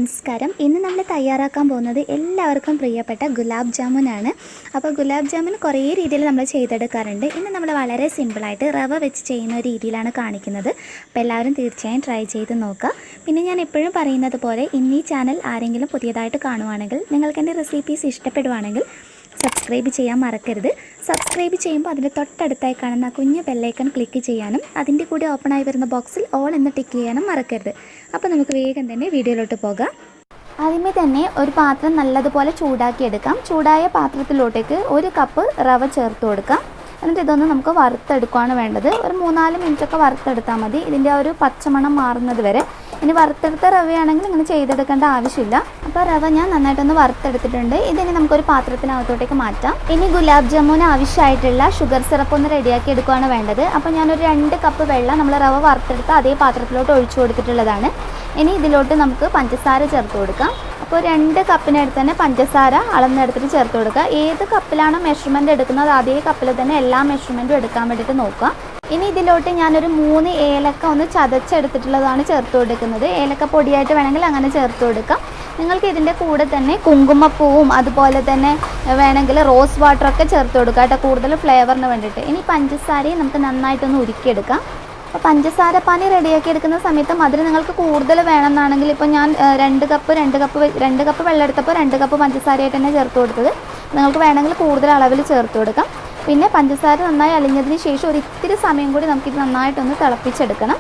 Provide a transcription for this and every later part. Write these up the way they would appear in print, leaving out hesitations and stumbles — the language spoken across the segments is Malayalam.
നമസ്കാരം. ഇന്ന് നമ്മൾ തയ്യാറാക്കാൻ പോകുന്നത് എല്ലാവർക്കും പ്രിയപ്പെട്ട ഗുലാബ് ജാമുനാണ്. അപ്പോൾ ഗുലാബ് ജാമുൻ കുറേ രീതിയിൽ നമ്മൾ ചെയ്തെടുക്കാറുണ്ട്. ഇന്ന് നമ്മൾ വളരെ സിമ്പിളായിട്ട് റവ വെച്ച് ചെയ്യുന്ന ഒരു രീതിയിലാണ് കാണിക്കുന്നത്. അപ്പോൾ എല്ലാവരും തീർച്ചയായും ട്രൈ ചെയ്ത് നോക്കുക. പിന്നെ ഞാൻ എപ്പോഴും പറയുന്നത് പോലെ ഇന്ന് ഈ ചാനൽ ആരെങ്കിലും പുതിയതായിട്ട് കാണുവാണെങ്കിൽ നിങ്ങൾക്ക് എൻ്റെ റെസിപ്പീസ് ഇഷ്ടപ്പെടുവാണെങ്കിൽ സബ്സ്ക്രൈബ് ചെയ്യാൻ മറക്കരുത്. സബ്സ്ക്രൈബ് ചെയ്യുമ്പോൾ അതിൻ്റെ തൊട്ടടുത്തായി കാണുന്ന കുഞ്ഞു ബെല്ലൈക്കൺ ക്ലിക്ക് ചെയ്യാനും അതിൻ്റെ കൂടെ ഓപ്പണായി വരുന്ന ബോക്സിൽ ഓൾ എന്ന് ടിക്ക് ചെയ്യാനും മറക്കരുത്. അപ്പോൾ നമുക്ക് വേഗം തന്നെ വീഡിയോയിലോട്ട് പോകാം. ആദ്യമേ തന്നെ ഒരു പാത്രം നല്ലതുപോലെ ചൂടാക്കി എടുക്കാം. ചൂടായ പാത്രത്തിലോട്ടേക്ക് 1 കപ്പ് റവ ചേർത്ത് കൊടുക്കാം. എന്നിട്ട് ഇതൊന്ന് നമുക്ക് വറുത്തെടുക്കുകയാണ് വേണ്ടത്. ഒരു 3-4 മിനിറ്റൊക്കെ വറുത്തെടുത്താൽ മതി, ഇതിൻ്റെ ഒരു പച്ചമണം മാറുന്നത് വരെ. ഇനി വറുത്തെടുത്ത റവയാണെങ്കിൽ ഇങ്ങനെ ചെയ്തെടുക്കേണ്ട ആവശ്യമില്ല. അപ്പോൾ റവ ഞാൻ നന്നായിട്ടൊന്ന് വറുത്തെടുത്തിട്ടുണ്ട്. ഇതിനി നമുക്കൊരു പാത്രത്തിനകത്തോട്ടേക്ക് മാറ്റാം. ഇനി ഗുലാബ് ജാമുന് ആവശ്യമായിട്ടുള്ള ഷുഗർ സിറപ്പ് ഒന്ന് റെഡിയാക്കി എടുക്കുകയാണ് വേണ്ടത്. അപ്പോൾ ഞാനൊരു 2 കപ്പ് വെള്ളം നമ്മൾ റവ വറുത്തെടുത്ത് അതേ പാത്രത്തിലോട്ട് ഒഴിച്ചു കൊടുത്തിട്ടുള്ളതാണ്. ഇനി ഇതിലോട്ട് നമുക്ക് പഞ്ചസാര ചേർത്ത് കൊടുക്കാം. അപ്പോൾ 2 കപ്പിനടുത്ത് തന്നെ പഞ്ചസാര അളന്നെടുത്തിട്ട് ചേർത്ത് കൊടുക്കുക. ഏത് കപ്പിലാണോ മെഷർമെൻറ്റ് എടുക്കുന്നത് അതേ കപ്പിൽ തന്നെ എല്ലാ മെഷർമെൻറ്റും എടുക്കാൻ വേണ്ടിയിട്ട് നോക്കുക. ഇനി ഇതിലോട്ട് ഞാനൊരു 3 ഏലക്ക ഒന്ന് ചതച്ചെടുത്തിട്ടുള്ളതാണ് ചേർത്ത് കൊടുക്കുന്നത്. ഏലക്ക പൊടിയായിട്ട് വേണമെങ്കിൽ അങ്ങനെ ചേർത്ത് കൊടുക്കാം. നിങ്ങൾക്ക് ഇതിൻ്റെ കൂടെ തന്നെ കുങ്കുമപ്പൂവും അതുപോലെ തന്നെ വേണമെങ്കിൽ റോസ് വാട്ടറൊക്കെ ചേർത്ത് കൊടുക്കുക കേട്ടോ, കൂടുതൽ ഫ്ലേവറിന് വേണ്ടിയിട്ട്. ഇനി പഞ്ചസാരയും നമുക്ക് നന്നായിട്ടൊന്ന് ഉരുക്കിയെടുക്കാം. അപ്പോൾ പഞ്ചസാര പാനി റെഡിയാക്കി എടുക്കുന്ന സമയത്ത് മധുരം നിങ്ങൾക്ക് കൂടുതൽ വേണമെന്നാണെങ്കിൽ ഇപ്പോൾ ഞാൻ 2 കപ്പ് വെള്ളം എടുത്തപ്പോൾ 2 കപ്പ് പഞ്ചസാരയായിട്ട് തന്നെ ചേർത്ത് കൊടുത്തത്. നിങ്ങൾക്ക് വേണമെങ്കിൽ കൂടുതൽ അളവിൽ ചേർത്ത് കൊടുക്കാം. പിന്നെ പഞ്ചസാര നന്നായി അലിഞ്ഞതിന് ശേഷം ഒരു ഇത്തിരി സമയം കൂടി നമുക്കിത് നന്നായിട്ടൊന്ന് തിളപ്പിച്ചെടുക്കണം.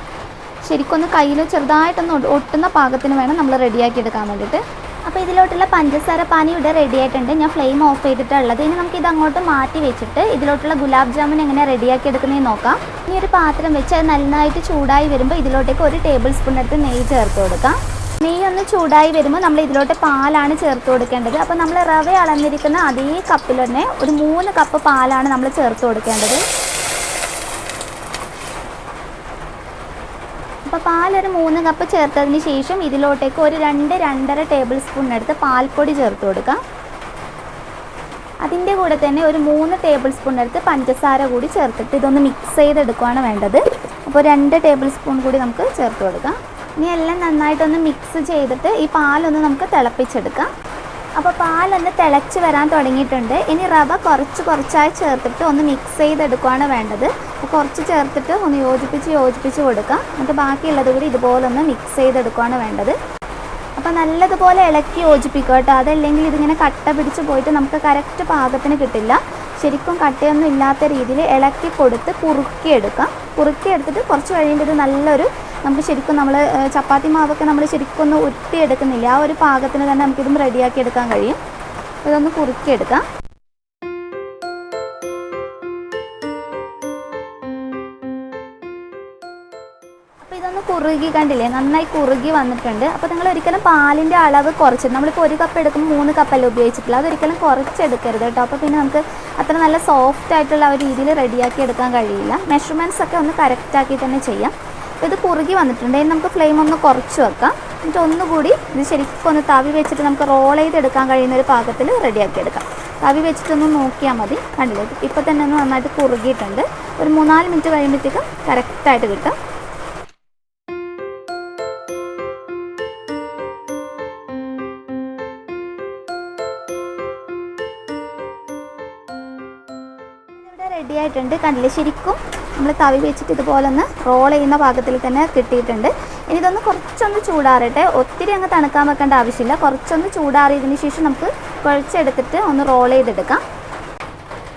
ശരിക്കൊന്ന് കയ്യിൽ ചെറുതായിട്ടൊന്ന് ഒട്ടുന്ന പാകത്തിന് വേണം നമ്മൾ റെഡിയാക്കി എടുക്കാൻ വേണ്ടിയിട്ട്. അപ്പോൾ ഇതിലോട്ടുള്ള പഞ്ചസാര പാനി ഇവിടെ റെഡി ആയിട്ടുണ്ട്. ഞാൻ ഫ്ലെയിം ഓഫ് ചെയ്തിട്ടുള്ളത്. ഇനി നമുക്കിത് അങ്ങോട്ട് മാറ്റി വെച്ചിട്ട് ഇതിലോട്ടുള്ള ഗുലാബ് ജാമുൻ എങ്ങനെ റെഡിയാക്കി എടുക്കുന്നതെന്ന് നോക്കാം. ഇനി ഒരു പാത്രം വെച്ച് അത് നന്നായിട്ട് ചൂടായി വരുമ്പോൾ ഇതിലോട്ടേക്ക് 1 ടേബിൾ സ്പൂൺ എടുത്ത് നെയ്യ് ചേർത്ത് കൊടുക്കാം. നെയ്യ് ഒന്ന് ചൂടായി വരുമ്പോൾ നമ്മൾ ഇതിലോട്ട് പാലാണ് ചേർത്ത് കൊടുക്കേണ്ടത്. അപ്പോൾ നമ്മൾ റവ അളന്നിരിക്കുന്ന അതേ കപ്പിൽ തന്നെ ഒരു 3 കപ്പ് പാലാണ് നമ്മൾ ചേർത്ത് കൊടുക്കേണ്ടത്. അപ്പോൾ പാലൊരു 3 കപ്പ് ചേർത്തതിന് ശേഷം ഇതിലോട്ടേക്ക് ഒരു 2-2.5 ടേബിൾ സ്പൂണിനടുത്ത് പാൽപ്പൊടി ചേർത്ത് കൊടുക്കാം. അതിൻ്റെ കൂടെ തന്നെ ഒരു 3 ടേബിൾ സ്പൂണിനടുത്ത് പഞ്ചസാര കൂടി ചേർത്തിട്ട് ഇതൊന്ന് മിക്സ് ചെയ്തെടുക്കുകയാണ് വേണ്ടത്. അപ്പോൾ 2 ടേബിൾ സ്പൂൺ കൂടി നമുക്ക് ചേർത്ത് കൊടുക്കാം. ഇനി എല്ലാം നന്നായിട്ടൊന്ന് മിക്സ് ചെയ്തിട്ട് ഈ പാലൊന്ന് നമുക്ക് തിളപ്പിച്ചെടുക്കാം. അപ്പോൾ പാലൊന്ന് തിളച്ച് വരാൻ തുടങ്ങിയിട്ടുണ്ട്. ഇനി റവ കുറച്ചായി ചേർത്തിട്ട് ഒന്ന് മിക്സ് ചെയ്തെടുക്കുകയാണ് വേണ്ടത്. അപ്പോൾ കുറച്ച് ചേർത്തിട്ട് ഒന്ന് യോജിപ്പിച്ച് കൊടുക്കാം. എന്നിട്ട് ബാക്കിയുള്ളത് കൂടി ഇതുപോലെ ഒന്ന് മിക്സ് ചെയ്തെടുക്കുകയാണ് വേണ്ടത്. അപ്പോൾ നല്ലതുപോലെ ഇളക്കി യോജിപ്പിക്കുക കേട്ടോ, അതല്ലെങ്കിൽ ഇതിങ്ങനെ കട്ട പിടിച്ച് പോയിട്ട് നമുക്ക് കറക്റ്റ് പാകത്തിന് കിട്ടില്ല. ശരിക്കും കട്ടയൊന്നും ഇല്ലാത്ത രീതിയിൽ ഇളക്കി കൊടുത്ത് കുറുക്കിയെടുത്തിട്ട് കുറച്ച് കഴിയുമ്പോൾ ഇത് നല്ലൊരു നമുക്ക് ശരിക്കും നമ്മൾ ചപ്പാത്തി മാവൊക്കെ നമ്മൾ ശരിക്കും ഒന്ന് ഉരുട്ടിയെടുക്കുന്നില്ല, ആ ഒരു പാകത്തിന് തന്നെ നമുക്കിതും റെഡിയാക്കി എടുക്കാൻ കഴിയും. ഇതൊന്ന് കുറുക്കിയെടുക്കാം. അപ്പോൾ ഇതൊന്ന് കുറുകി കണ്ടില്ലേ, നന്നായി കുറുകി വന്നിട്ടുണ്ട്. അപ്പോൾ നിങ്ങൾ ഒരിക്കലും പാലിൻ്റെ അളവ് കുറച്ചിട്ട് നമ്മളിപ്പോൾ 1 കപ്പ് എടുക്കുമ്പോൾ 3 കപ്പല്ല ഉപയോഗിച്ചിട്ടില്ല, അതൊരിക്കലും കുറച്ചെടുക്കരുത് കേട്ടോ. അപ്പോൾ പിന്നെ നമുക്ക് അത്ര നല്ല സോഫ്റ്റ് ആയിട്ടുള്ള ആ ഒരു രീതിയിൽ റെഡിയാക്കി എടുക്കാൻ കഴിയില്ല. മെഷർമെൻറ്റ്സ് ഒക്കെ ഒന്ന് കറക്റ്റാക്കി തന്നെ ചെയ്യാം. അപ്പോൾ ഇത് കുറുകി വന്നിട്ടുണ്ട്. ഇനി നമുക്ക് ഫ്ലെയിം ഒന്ന് കുറച്ച് വെക്കാം. എന്നിട്ട് ഒന്നുകൂടി ഇത് ശരിക്കും ഒന്ന് തവി വെച്ചിട്ട് നമുക്ക് റോൾ ചെയ്തെടുക്കാൻ കഴിയുന്ന ഒരു പാകത്തിൽ റെഡിയാക്കി എടുക്കാം. തവി വെച്ചിട്ടൊന്ന് നോക്കിയാൽ മതി. കണ്ടില്ലേ, ഇപ്പോൾ തന്നെ ഒന്ന് നന്നായിട്ട് കുറുകിയിട്ടുണ്ട്. ഒരു 3-4 മിനിറ്റ് കഴിയുമ്പോഴത്തേക്കും കറക്റ്റായിട്ട് കിട്ടും. റെഡി ആയിട്ടുണ്ട്. കണ്ടില്ലേ, ശരിക്കും നമ്മൾ തവി വെച്ചിട്ട് ഇതുപോലെ ഒന്ന് റോൾ ചെയ്യുന്ന പാകത്തിൽ തന്നെ കിട്ടിയിട്ടുണ്ട്. ഇനി ഇതൊന്ന് കുറച്ചൊന്ന് ചൂടാറട്ടെ. ഒത്തിരി അങ്ങ് തണുക്കാൻ വെക്കേണ്ട ആവശ്യമില്ല. കുറച്ചൊന്ന് ചൂടാറിയതിന് ശേഷം നമുക്ക് കുഴച്ചെടുത്തിട്ട് ഒന്ന് റോൾ ചെയ്തെടുക്കാം.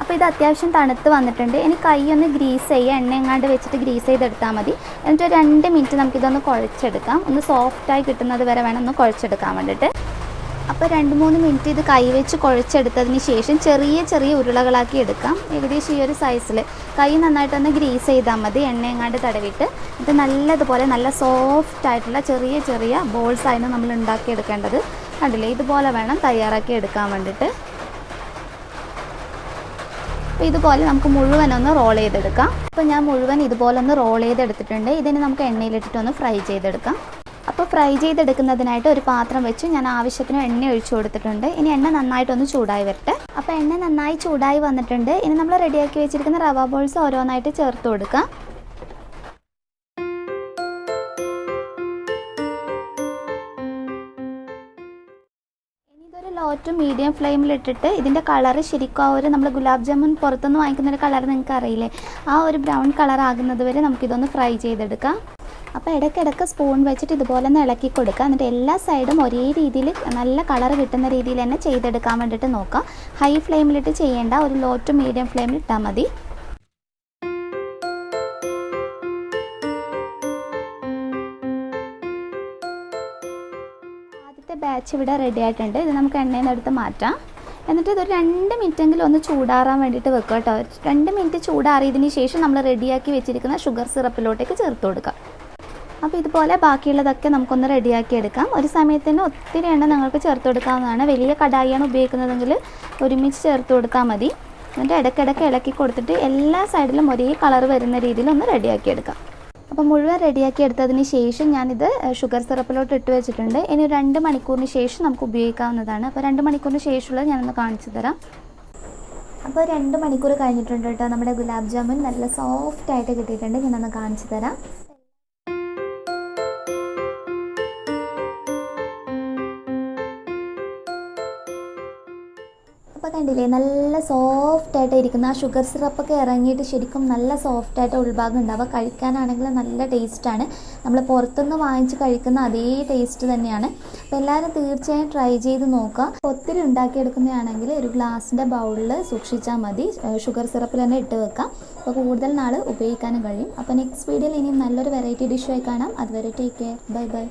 അപ്പോൾ ഇത് അത്യാവശ്യം തണുത്ത് വന്നിട്ടുണ്ട്. ഇനി കൈ ഒന്ന് ഗ്രീസ് ചെയ്യുക, എണ്ണ എങ്ങാണ്ട് വെച്ചിട്ട് ഗ്രീസ് ചെയ്തെടുത്താൽ മതി. എന്നിട്ട് 2 മിനിറ്റ് നമുക്കിതൊന്ന് കുഴച്ചെടുക്കാം. ഒന്ന് സോഫ്റ്റായി കിട്ടുന്നത് വരെ വേണം ഒന്ന് കുഴച്ചെടുക്കാൻ വേണ്ടിയിട്ട്. അപ്പോൾ 2-3 മിനിറ്റ് ഇത് കൈ വെച്ച് കുഴച്ചെടുത്തതിന് ശേഷം ചെറിയ ഉരുളകളാക്കി എടുക്കാം. ഏകദേശം ഈ ഒരു സൈസിൽ കൈ നന്നായിട്ടൊന്ന് ഗ്രീസ് ചെയ്താൽ മതി, എണ്ണ എങ്ങാണ്ട് തടവിട്ട്. ഇത് നല്ലതുപോലെ നല്ല സോഫ്റ്റ് ആയിട്ടുള്ള ചെറിയ ബോൾസായിരുന്നു നമ്മൾ ഉണ്ടാക്കിയെടുക്കേണ്ടത്. കണ്ടില്ലേ, ഇതുപോലെ വേണം തയ്യാറാക്കി എടുക്കാൻ വേണ്ടിയിട്ട്. അപ്പോൾ ഇതുപോലെ നമുക്ക് മുഴുവനൊന്ന് റോൾ ചെയ്തെടുക്കാം. അപ്പോൾ ഞാൻ മുഴുവൻ ഇതുപോലെ ഒന്ന് റോൾ ചെയ്തെടുത്തിട്ടുണ്ട്. ഇതിന് നമുക്ക് എണ്ണയിലിട്ടിട്ടൊന്ന് ഫ്രൈ ചെയ്തെടുക്കാം. അപ്പോൾ ഫ്രൈ ചെയ്തെടുക്കുന്നതിനായിട്ട് ഒരു പാത്രം വെച്ച് ഞാൻ ആവശ്യത്തിന് എണ്ണ ഒഴിച്ചു കൊടുത്തിട്ടുണ്ട്. ഇനി എണ്ണ നന്നായിട്ടൊന്ന് ചൂടായി വരട്ടെ. അപ്പോൾ എണ്ണ നന്നായി ചൂടായി വന്നിട്ടുണ്ട്. ഇനി നമ്മൾ റെഡിയാക്കി വെച്ചിരിക്കുന്ന റവ ബോൾസ് ഓരോന്നായിട്ട് ചേർത്ത് കൊടുക്കാം. ലോ ടു മീഡിയം ഫ്ലെയിമിലിട്ടിട്ട് ഇതിൻ്റെ കളറ് ശരിക്കും ആ ഒരു നമ്മൾ ഗുലാബ് ജാമുൻ പുറത്തുനിന്ന് വാങ്ങിക്കുന്നൊരു കളർ നിങ്ങൾക്ക് അറിയില്ലേ, ആ ഒരു ബ്രൗൺ കളർ ആകുന്നത് വരെ നമുക്കിതൊന്ന് ഫ്രൈ ചെയ്തെടുക്കാം. അപ്പോൾ ഇടയ്ക്കിടയ്ക്ക് സ്പൂൺ വെച്ചിട്ട് ഇതുപോലെ ഒന്ന് ഇളക്കി കൊടുക്കുക. എന്നിട്ട് എല്ലാ സൈഡും ഒരേ രീതിയിൽ നല്ല കളർ കിട്ടുന്ന രീതിയിൽ തന്നെ ചെയ്തെടുക്കാൻ വേണ്ടിയിട്ട് നോക്കാം. ഹൈ ഫ്ലെയിമിലിട്ട് ചെയ്യേണ്ട, ഒരു ലോ ടു മീഡിയം ഫ്ലെയിമിൽ ഇട്ടാൽ മതി. ആദ്യത്തെ ബാച്ച് ഇവിടെ റെഡി ആയിട്ടുണ്ട്. ഇത് നമുക്ക് എണ്ണയിൽ നിന്ന് എടുത്ത് മാറ്റാം. എന്നിട്ട് ഇതൊരു 2 മിനിറ്റെങ്കിലും ഒന്ന് ചൂടാറാൻ വേണ്ടിയിട്ട് വെക്കുക കേട്ടോ. 2 മിനിറ്റ് ചൂടാറിയതിന് ശേഷം നമ്മൾ റെഡിയാക്കി വെച്ചിരിക്കുന്ന ഷുഗർ സിറപ്പിലോട്ടേക്ക് ചേർത്ത് കൊടുക്കുക. അപ്പോൾ ഇതുപോലെ ബാക്കിയുള്ളതൊക്കെ നമുക്കൊന്ന് റെഡിയാക്കി എടുക്കാം. ഒരു സമയത്തിന് ഒത്തിരി എണ്ണ നിങ്ങൾക്ക് ചേർത്ത് കൊടുക്കാവുന്നതാണ്. വലിയ കടായിയാണ് ഉപയോഗിക്കുന്നതെങ്കിൽ ഒരുമിച്ച് ചേർത്ത് കൊടുത്താൽ മതി. എന്നിട്ട് ഇടയ്ക്കിടയ്ക്ക് ഇളക്കി കൊടുത്തിട്ട് എല്ലാ സൈഡിലും ഒരേ കളർ വരുന്ന രീതിയിൽ ഒന്ന് റെഡിയാക്കി എടുക്കാം. അപ്പോൾ മുഴുവൻ റെഡിയാക്കി എടുത്തതിന് ശേഷം ഞാനിത് ഷുഗർ സിറപ്പിലോട്ട് ഇട്ട് വെച്ചിട്ടുണ്ട്. ഇനി 2 മണിക്കൂറിന് ശേഷം നമുക്ക് ഉപയോഗിക്കാവുന്നതാണ്. അപ്പോൾ 2 മണിക്കൂറിന് ശേഷമുള്ളത് ഞാനൊന്ന് കാണിച്ചു തരാം. അപ്പോൾ 2 മണിക്കൂർ കഴിഞ്ഞിട്ടുണ്ട് കേട്ടോ. നമ്മുടെ ഗുലാബ് ജാമുൻ നല്ല സോഫ്റ്റായിട്ട് കിട്ടിയിട്ടുണ്ട്. ഞാനൊന്ന് കാണിച്ചു തരാം. അപ്പോൾ കണ്ടില്ലേ, നല്ല സോഫ്റ്റായിട്ട് ഇരിക്കുന്ന ആ ഷുഗർ സിറപ്പൊക്കെ ഇറങ്ങിയിട്ട് ശരിക്കും നല്ല സോഫ്റ്റായിട്ട് ഉൾഭാഗം ഉണ്ടാവുക. കഴിക്കാനാണെങ്കിൽ നല്ല ടേസ്റ്റാണ്. നമ്മൾ പുറത്തുനിന്ന് വാങ്ങിച്ച് കഴിക്കുന്ന അതേ ടേസ്റ്റ് തന്നെയാണ്. അപ്പോൾ എല്ലാവരും തീർച്ചയായും ട്രൈ ചെയ്ത് നോക്കുക. ഒത്തിരി ഉണ്ടാക്കിയെടുക്കുന്നതാണെങ്കിൽ ഒരു ഗ്ലാസിൻ്റെ ബൗളിൽ സൂക്ഷിച്ചാൽ മതി. ഷുഗർ സിറപ്പിൽ തന്നെ ഇട്ട് വെക്കാം. അപ്പോൾ കൂടുതൽ നാൾ ഉപയോഗിക്കാനും കഴിയും. അപ്പോൾ നെക്സ്റ്റ് വീഡിയോയിൽ ഇനിയും നല്ലൊരു വെറൈറ്റി ഡിഷുമായി കാണാം. അതുവരെ ടേക്ക് കെയർ. Bye bye.